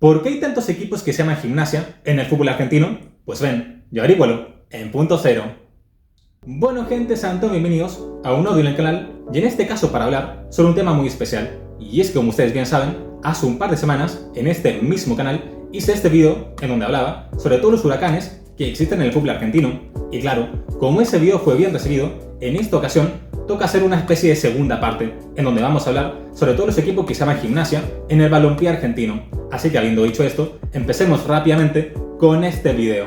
¿Por qué hay tantos equipos que se llaman Gimnasia en el fútbol argentino? Pues ven, yo averígualo en Punto Cero. Bueno gente, sean todos bienvenidos a un nuevo video en el canal y en este caso para hablar sobre un tema muy especial. Y es que como ustedes bien saben, hace un par de semanas en este mismo canal hice este video en donde hablaba sobre todos los huracanes que existen en el fútbol argentino. Y claro, como ese video fue bien recibido, en esta ocasión toca hacer una especie de segunda parte en donde vamos a hablar sobre todos los equipos que se llaman Gimnasia en el balompié argentino. Así que habiendo dicho esto, empecemos rápidamente con este video.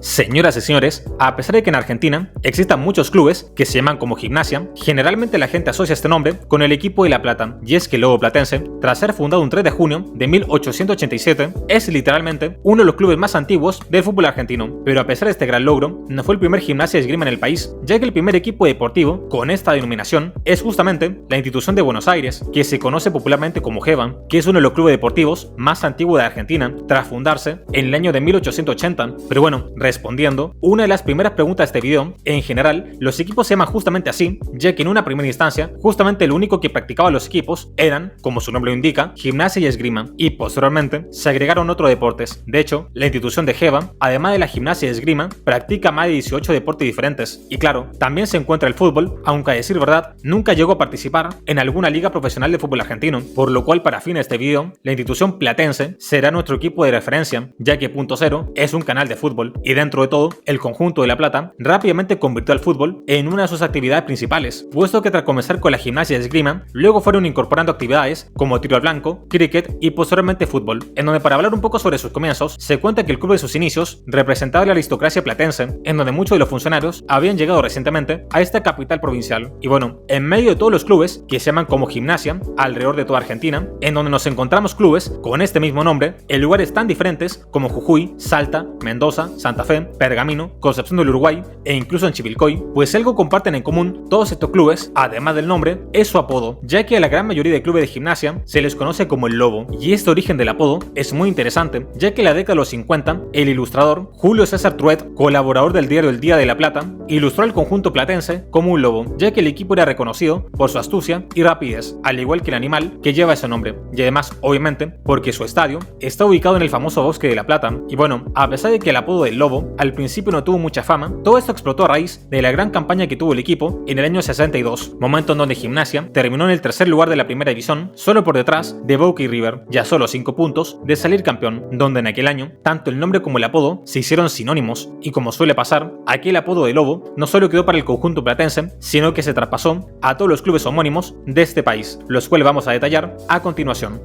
Señoras y señores, a pesar de que en Argentina existan muchos clubes que se llaman como Gimnasia, generalmente la gente asocia este nombre con el equipo de La Plata, y es que el Lobo Platense, tras ser fundado un 3 de junio de 1887, es literalmente uno de los clubes más antiguos del fútbol argentino. Pero a pesar de este gran logro, no fue el primer Gimnasia de esgrima en el país, ya que el primer equipo deportivo con esta denominación es justamente la Institución de Buenos Aires, que se conoce popularmente como GEBA, que es uno de los clubes deportivos más antiguos de Argentina, tras fundarse en el año de 1880. Pero bueno, respondiendo una de las primeras preguntas de este video, en general, los equipos se llaman justamente así, ya que en una primera instancia, justamente lo único que practicaban los equipos eran, como su nombre lo indica, gimnasia y esgrima, y posteriormente se agregaron otros deportes. De hecho, la institución de GEBA, además de la gimnasia y esgrima, practica más de 18 deportes diferentes. Y claro, también se encuentra el fútbol, aunque a decir verdad, nunca llegó a participar en alguna liga profesional de fútbol argentino, por lo cual para fin de este video, la institución platense será nuestro equipo de referencia, ya que Punto Cero es un canal de fútbol, y dentro de todo, el conjunto de La Plata rápidamente convirtió al fútbol en una de sus actividades principales, puesto que tras comenzar con la gimnasia y esgrima, luego fueron incorporando actividades como tiro al blanco, cricket y posteriormente fútbol, en donde para hablar un poco sobre sus comienzos, se cuenta que el club de sus inicios representaba la aristocracia platense, en donde muchos de los funcionarios habían llegado recientemente a esta capital provincial. Y bueno, en medio de todos los clubes que se llaman como Gimnasia, alrededor de toda Argentina, en donde nos encontramos clubes con este mismo nombre, en lugares tan diferentes como Jujuy, Salta, Mendoza, Santa Fe, Pergamino, Concepción del Uruguay e incluso en Chivilcoy, pues algo comparten en común todos estos clubes, además del nombre, es su apodo, ya que a la gran mayoría de clubes de gimnasia se les conoce como el Lobo, y este origen del apodo es muy interesante, ya que en la década de los 50, el ilustrador Julio César Truet, colaborador del diario El Día de La Plata, ilustró al conjunto platense como un lobo, ya que el equipo era reconocido por su astucia y rapidez, al igual que el animal que lleva ese nombre, y además, obviamente, porque su estadio está ubicado en el famoso Bosque de La Plata, y bueno, a pesar de que el apodo del Lobo al principio no tuvo mucha fama, todo esto explotó a raíz de la gran campaña que tuvo el equipo en el año 62, momento en donde Gimnasia terminó en el tercer lugar de la primera división, solo por detrás de Boca y River, ya solo 5 puntos de salir campeón, donde en aquel año, tanto el nombre como el apodo se hicieron sinónimos, y como suele pasar, aquel apodo de Lobo no solo quedó para el conjunto platense, sino que se traspasó a todos los clubes homónimos de este país, los cuales vamos a detallar a continuación.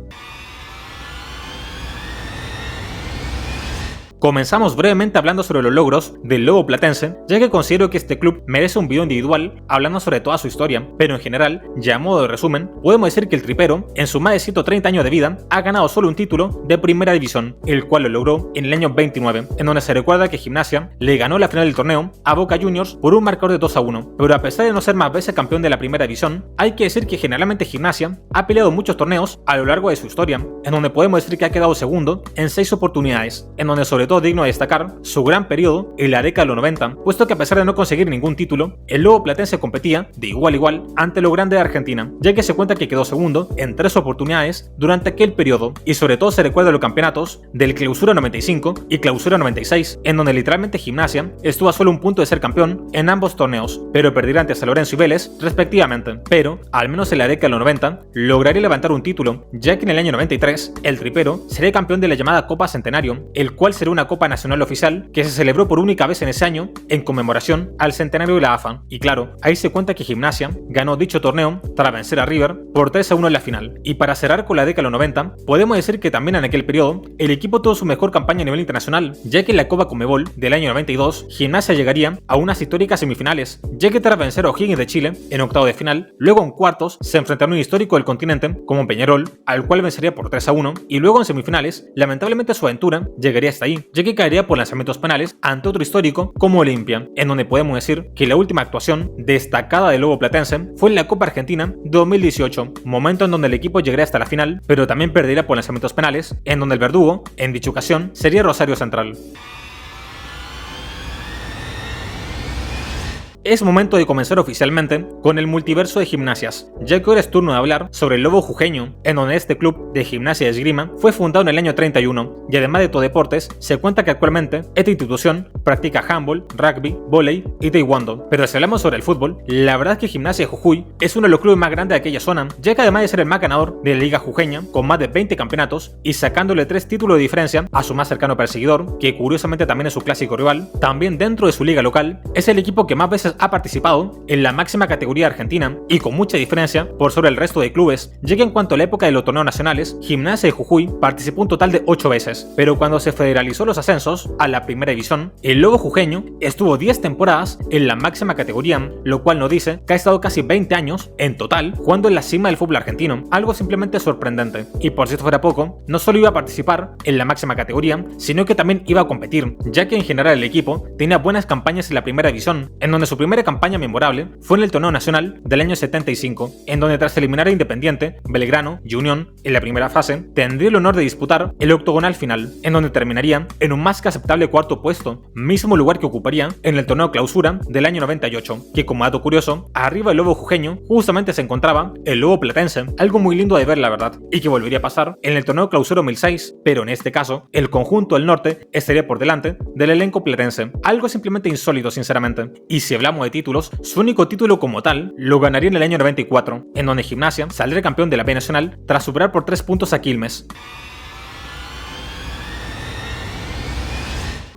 Comenzamos brevemente hablando sobre los logros del Lobo Platense, ya que considero que este club merece un video individual hablando sobre toda su historia, pero en general, ya a modo de resumen, podemos decir que el tripero, en sus más de 130 años de vida, ha ganado solo un título de primera división, el cual lo logró en el año 29, en donde se recuerda que Gimnasia le ganó la final del torneo a Boca Juniors por un marcador de 2-1, pero a pesar de no ser más veces campeón de la primera división, hay que decir que generalmente Gimnasia ha peleado muchos torneos a lo largo de su historia, en donde podemos decir que ha quedado segundo en 6 oportunidades, en donde sobre todo digno de destacar su gran periodo en la década de los 90, puesto que a pesar de no conseguir ningún título, el Lobo Platense competía de igual a igual ante lo grande de Argentina, ya que se cuenta que quedó segundo en 3 oportunidades durante aquel periodo, y sobre todo se recuerda los campeonatos del Clausura 95 y Clausura 96, en donde literalmente Gimnasia estuvo a solo un punto de ser campeón en ambos torneos, pero perdiera ante San Lorenzo y Vélez respectivamente, pero al menos en la década de los 90 lograría levantar un título, ya que en el año 93 el tripero sería campeón de la llamada Copa Centenario, el cual será una Copa Nacional oficial que se celebró por única vez en ese año en conmemoración al centenario de la AFA, y claro, ahí se cuenta que Gimnasia ganó dicho torneo tras vencer a River por 3-1 en la final. Y para cerrar con la década de los 90, podemos decir que también en aquel periodo el equipo tuvo su mejor campaña a nivel internacional, ya que en la Copa Conmebol del año 92 Gimnasia llegaría a unas históricas semifinales, ya que tras vencer a O'Higgins de Chile en octavo de final, luego en cuartos se enfrentaron a un histórico del continente como Peñarol, al cual vencería por 3-1, y luego en semifinales lamentablemente su aventura llegaría hasta ahí, ya que caería por lanzamientos penales ante otro histórico como Olimpia, en donde podemos decir que la última actuación destacada del Lobo Platense fue en la Copa Argentina 2018, momento en donde el equipo llegaría hasta la final, pero también perdería por lanzamientos penales, en donde el verdugo, en dicha ocasión, sería Rosario Central. es momento de comenzar oficialmente con el multiverso de Gimnasias, ya que ahora es turno de hablar sobre el Lobo Jujeño, en donde este club de gimnasia y esgrima fue fundado en el año 31, y además de todo deportes, se cuenta que actualmente esta institución practica handball, rugby, vóley y taekwondo. Pero si hablamos sobre el fútbol, la verdad es que Gimnasia de Jujuy es uno de los clubes más grandes de aquella zona, ya que además de ser el más ganador de la Liga Jujeña, con más de 20 campeonatos y sacándole 3 títulos de diferencia a su más cercano perseguidor, que curiosamente también es su clásico rival, también dentro de su liga local, es el equipo que más veces ha participado en la máxima categoría argentina y con mucha diferencia por sobre el resto de clubes, ya que en cuanto a la época de los torneos nacionales, Gimnasia de Jujuy participó un total de 8 veces, pero cuando se federalizó los ascensos a la primera división, el Lobo Jujeño estuvo 10 temporadas en la máxima categoría, lo cual nos dice que ha estado casi 20 años en total jugando en la cima del fútbol argentino, algo simplemente sorprendente. Y por si esto fuera poco, no solo iba a participar en la máxima categoría, sino que también iba a competir, ya que en general el equipo tenía buenas campañas en la primera división, en donde su primera campaña memorable fue en el torneo nacional del año 75, en donde tras eliminar a Independiente, Belgrano y Unión en la primera fase, tendría el honor de disputar el octogonal final, en donde terminaría en un más que aceptable cuarto puesto, mismo lugar que ocuparía en el torneo clausura del año 98, que como dato curioso, arriba del Lobo Jujeño justamente se encontraba el Lobo Platense, algo muy lindo de ver la verdad, y que volvería a pasar en el torneo clausura 2006, pero en este caso, el conjunto del norte estaría por delante del elenco platense, algo simplemente insólito sinceramente. Y si hablamos de títulos, su único título como tal lo ganaría en el año 94, en donde Gimnasia saldría campeón de la B Nacional tras superar por 3 puntos a Quilmes.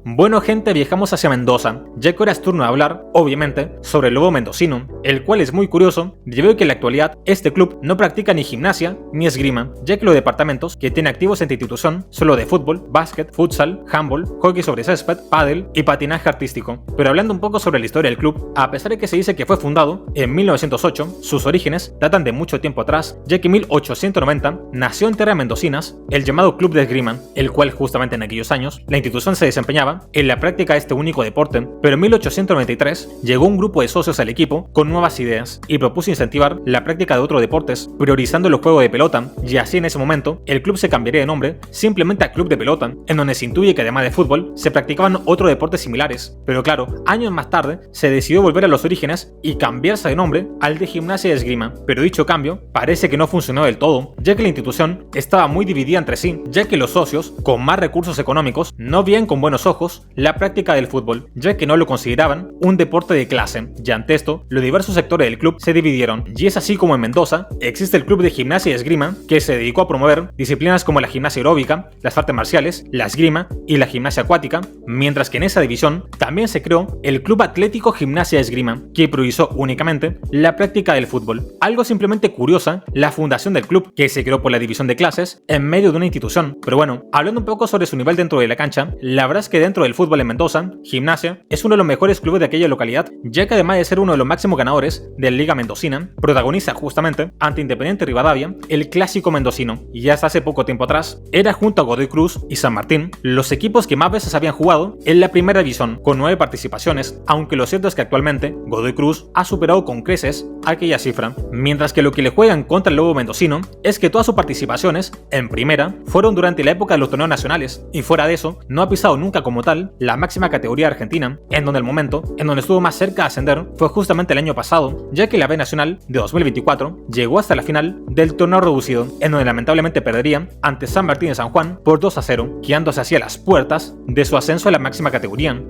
Bueno gente, viajamos hacia Mendoza, ya que ahora es turno de hablar, obviamente, sobre el Lobo Mendocino, el cual es muy curioso, debido a que en la actualidad este club no practica ni gimnasia ni esgrima, ya que los departamentos que tiene activos en esta institución son los de fútbol, básquet, futsal, handball, hockey sobre césped, pádel y patinaje artístico. Pero hablando un poco sobre la historia del club, a pesar de que se dice que fue fundado en 1908, sus orígenes datan de mucho tiempo atrás, ya que en 1890 nació en tierras mendocinas el llamado Club de Esgrima, el cual justamente en aquellos años la institución se desempeñaba en la práctica de este único deporte, pero en 1893 llegó un grupo de socios al equipo con nuevas ideas y propuso incentivar la práctica de otros deportes, priorizando los juegos de pelota, y así en ese momento el club se cambiaría de nombre simplemente a Club de Pelota, en donde se intuye que además de fútbol se practicaban otros deportes similares, pero claro, años más tarde se decidió volver a los orígenes y cambiarse de nombre al de Gimnasia y Esgrima, pero dicho cambio parece que no funcionó del todo, ya que la institución estaba muy dividida entre sí, ya que los socios con más recursos económicos no veían con buenos ojos la práctica del fútbol, ya que no lo consideraban un deporte de clase, y ante esto, los diversos sectores del club se dividieron, y es así como en Mendoza existe el Club de Gimnasia y Esgrima, que se dedicó a promover disciplinas como la gimnasia aeróbica, las artes marciales, la esgrima y la gimnasia acuática, mientras que en esa división también se creó el Club Atlético Gimnasia y Esgrima, que priorizó únicamente la práctica del fútbol. Algo simplemente curiosa, la fundación del club, que se creó por la división de clases en medio de una institución, pero bueno, hablando un poco sobre su nivel dentro de la cancha, la verdad es que dentro del fútbol en Mendoza, Gimnasia es uno de los mejores clubes de aquella localidad, ya que además de ser uno de los máximos ganadores de la Liga Mendocina, protagoniza justamente ante Independiente Rivadavia el clásico mendocino, y hasta hace poco tiempo atrás era junto a Godoy Cruz y San Martín los equipos que más veces habían jugado en la primera división, con 9 participaciones, aunque lo cierto es que actualmente Godoy Cruz ha superado con creces aquella cifra, mientras que lo que le juegan contra el Lobo Mendocino es que todas sus participaciones en primera fueron durante la época de los torneos nacionales, y fuera de eso no ha pisado nunca como tal la máxima categoría argentina, en donde el momento en donde estuvo más cerca de ascender fue justamente el año pasado, ya que la B Nacional de 2024 llegó hasta la final del torneo reducido, en donde lamentablemente perdería ante San Martín de San Juan por 2-0, quedándose así a las puertas de su ascenso a la máxima categoría.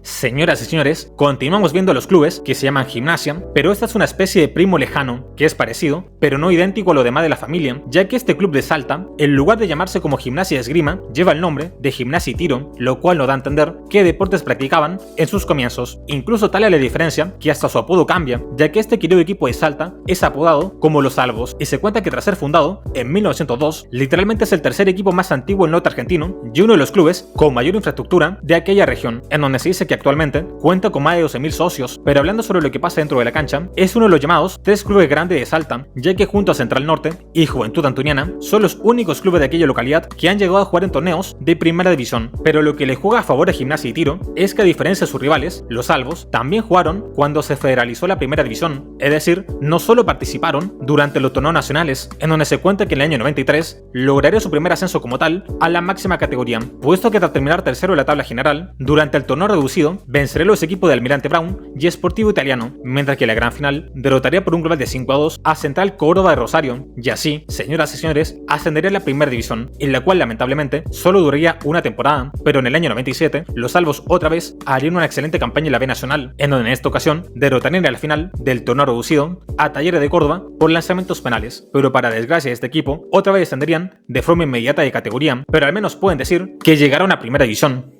Señoras y señores, continuamos viendo los clubes que se llaman Gimnasia, pero esta es una especie de primo lejano, que es parecido, pero no idéntico a lo demás de la familia, ya que este club de Salta, en lugar de llamarse como Gimnasia y Esgrima, lleva el nombre de Gimnasia y Tiro, lo cual nos da a entender qué deportes practicaban en sus comienzos. Incluso tal es la diferencia que hasta su apodo cambia, ya que este querido equipo de Salta es apodado como Los Albos, y se cuenta que tras ser fundado en 1902, literalmente es el tercer equipo más antiguo en el norte argentino y uno de los clubes con mayor infraestructura de aquella región, en donde se dice que actualmente actualmente cuenta con más de 12.000 socios, pero hablando sobre lo que pasa dentro de la cancha, es uno de los llamados tres clubes grandes de Salta, ya que junto a Central Norte y Juventud Antoniana son los únicos clubes de aquella localidad que han llegado a jugar en torneos de primera división. Pero lo que le juega a favor a Gimnasia y Tiro es que, a diferencia de sus rivales, los Salvos también jugaron cuando se federalizó la primera división, es decir, no solo participaron durante los torneos nacionales, en donde se cuenta que en el año 93 lograría su primer ascenso como tal a la máxima categoría, puesto que tras terminar tercero en la tabla general, durante el torneo reducido vencería los equipos de Almirante Brown y Sportivo Italiano, mientras que en la gran final derrotaría por un global de 5-2 a Central Córdoba de Rosario, y así, señoras y señores, ascendería a la primera división, en la cual lamentablemente solo duraría una temporada, pero en el año 97 los Salvos otra vez harían una excelente campaña en la B Nacional, en donde en esta ocasión derrotarían a la final del torneo reducido a Talleres de Córdoba por lanzamientos penales, pero para desgracia de este equipo otra vez descenderían de forma inmediata de categoría, pero al menos pueden decir que llegaron a primera división.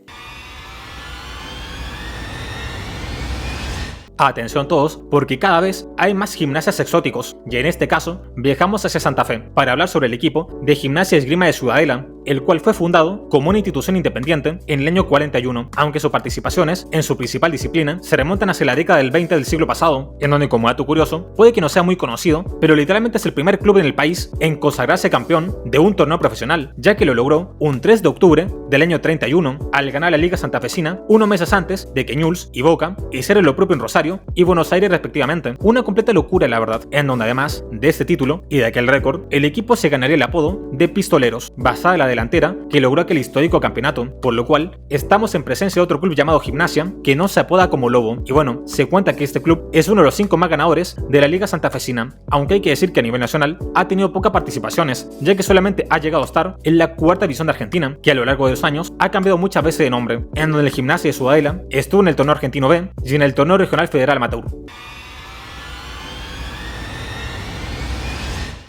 Atención todos, porque cada vez hay más gimnasias exóticos, y en este caso viajamos hacia Santa Fe para hablar sobre el equipo de Gimnasia Esgrima de Ciudadela, el cual fue fundado como una institución independiente en el año 41, aunque sus participaciones en su principal disciplina se remontan hacia la década del 20 del siglo pasado, en donde, como dato curioso, puede que no sea muy conocido, pero literalmente es el primer club en el país en consagrarse campeón de un torneo profesional, ya que lo logró un 3 de octubre del año 31 al ganar la Liga Santafesina unos meses antes de que Newell's y Boca hicieran lo propio en Rosario y Buenos Aires respectivamente. Una completa locura, la verdad, en donde además de este título y de aquel récord, el equipo se ganaría el apodo de Pistoleros, basada en la delantera que logró aquel histórico campeonato, por lo cual estamos en presencia de otro club llamado Gimnasia, que no se apoda como Lobo, y bueno, se cuenta que este club es uno de los 5 más ganadores de la Liga Santafesina, aunque hay que decir que a nivel nacional ha tenido pocas participaciones, ya que solamente ha llegado a estar en la cuarta división de Argentina, que a lo largo de los años ha cambiado muchas veces de nombre, en donde el Gimnasia de Ciudadela estuvo en el torneo argentino B y en el torneo regional federal amateur.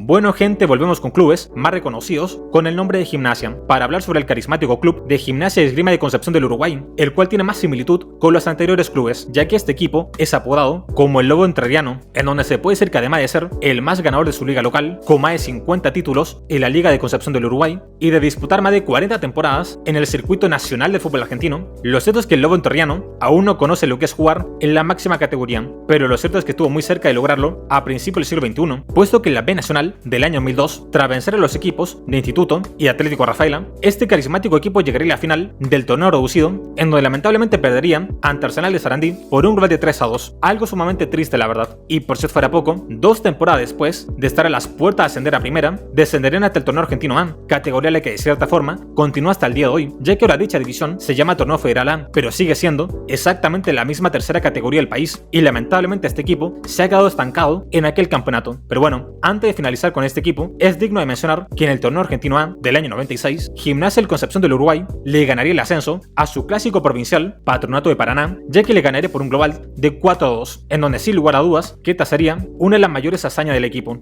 Bueno gente, volvemos con clubes más reconocidos con el nombre de Gimnasia, para hablar sobre el carismático club de Gimnasia Esgrima de Concepción del Uruguay, el cual tiene más similitud con los anteriores clubes, ya que este equipo es apodado como el Lobo Entrerriano, en donde se puede decir que además de ser el más ganador de su liga local, con más de 50 títulos en la Liga de Concepción del Uruguay, y de disputar más de 40 temporadas en el circuito nacional de fútbol argentino, lo cierto es que el Lobo Entrerriano aún no conoce lo que es jugar en la máxima categoría, pero lo cierto es que estuvo muy cerca de lograrlo a principios del siglo XXI, puesto que en la B Nacional del año 2002, tras vencer a los equipos de Instituto y Atlético Rafaela, este carismático equipo llegaría a la final del torneo reducido, en donde lamentablemente perderían ante Arsenal de Sarandí por un global de 3-2, algo sumamente triste la verdad, y por si fuera poco, 2 temporadas después de estar a las puertas de ascender a primera, descenderían hasta el torneo argentino A, categoría a la que de cierta forma continúa hasta el día de hoy, ya que ahora dicha división se llama Torneo Federal A, pero sigue siendo exactamente la misma tercera categoría del país, y lamentablemente este equipo se ha quedado estancado en aquel campeonato. Pero bueno, antes de finalizar con este equipo, es digno de mencionar que en el torneo argentino A del año 96, Gimnasia del Concepción del Uruguay le ganaría el ascenso a su clásico provincial Patronato de Paraná, ya que le ganaría por un global de 4-2, en donde sin lugar a dudas que esta sería una de las mayores hazañas del equipo.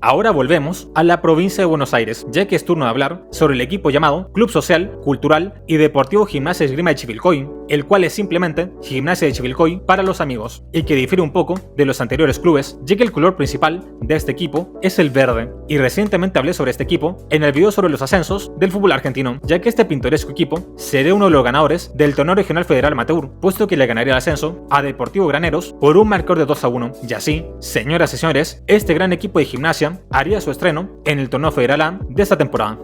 Ahora volvemos a la provincia de Buenos Aires, ya que es turno de hablar sobre el equipo llamado Club Social, Cultural y Deportivo Gimnasia Esgrima de Chivilcoy, el cual es simplemente Gimnasia de Chivilcoy para los amigos, y que difiere un poco de los anteriores clubes, ya que el color principal de este equipo es el verde, y recientemente hablé sobre este equipo en el video sobre los ascensos del fútbol argentino, ya que este pintoresco equipo sería uno de los ganadores del torneo regional federal amateur, puesto que le ganaría el ascenso a Deportivo Graneros por un marcador de 2-1, y así, señoras y señores, este gran equipo de Gimnasia haría su estreno en el torneo federal A de esta temporada.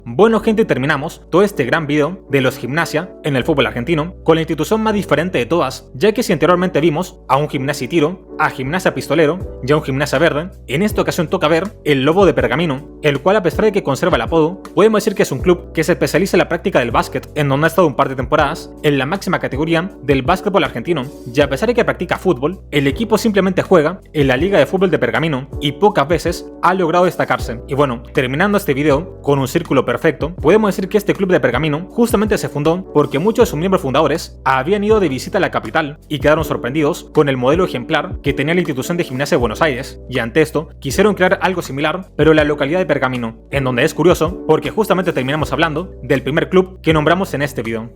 Bueno gente, terminamos todo este gran video de los Gimnasia en el fútbol argentino con la institución más diferente de todas, ya que si anteriormente vimos a un Gimnasia y Tiro, a Gimnasia Pistolero y a un Gimnasia Verde, en esta ocasión toca ver el Lobo de Pergamino, el cual a pesar de que conserva el apodo, podemos decir que es un club que se especializa en la práctica del básquet, en donde ha estado un par de temporadas en la máxima categoría del básquetbol argentino, y a pesar de que practica fútbol, el equipo simplemente juega en la Liga de Fútbol de Pergamino y pocas veces ha logrado destacarse. Y bueno, terminando este video con un círculo perfecto, podemos decir que este club de Pergamino justamente se fundó porque muchos de sus miembros fundadores habían ido de visita a la capital y quedaron sorprendidos con el modelo ejemplar que tenía la institución de Gimnasia de Buenos Aires, y ante esto quisieron crear algo similar pero en la localidad de Pergamino, en donde es curioso porque justamente terminamos hablando del primer club que nombramos en este video.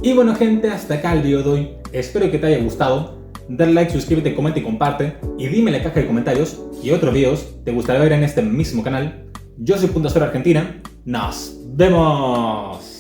Y bueno gente, hasta acá el video de hoy, espero que te haya gustado. dale like, suscríbete, comenta y comparte. Y dime en la caja de comentarios qué otros videos te gustaría ver en este mismo canal. Yo soy Punto Cero Argentina. ¡Nos vemos!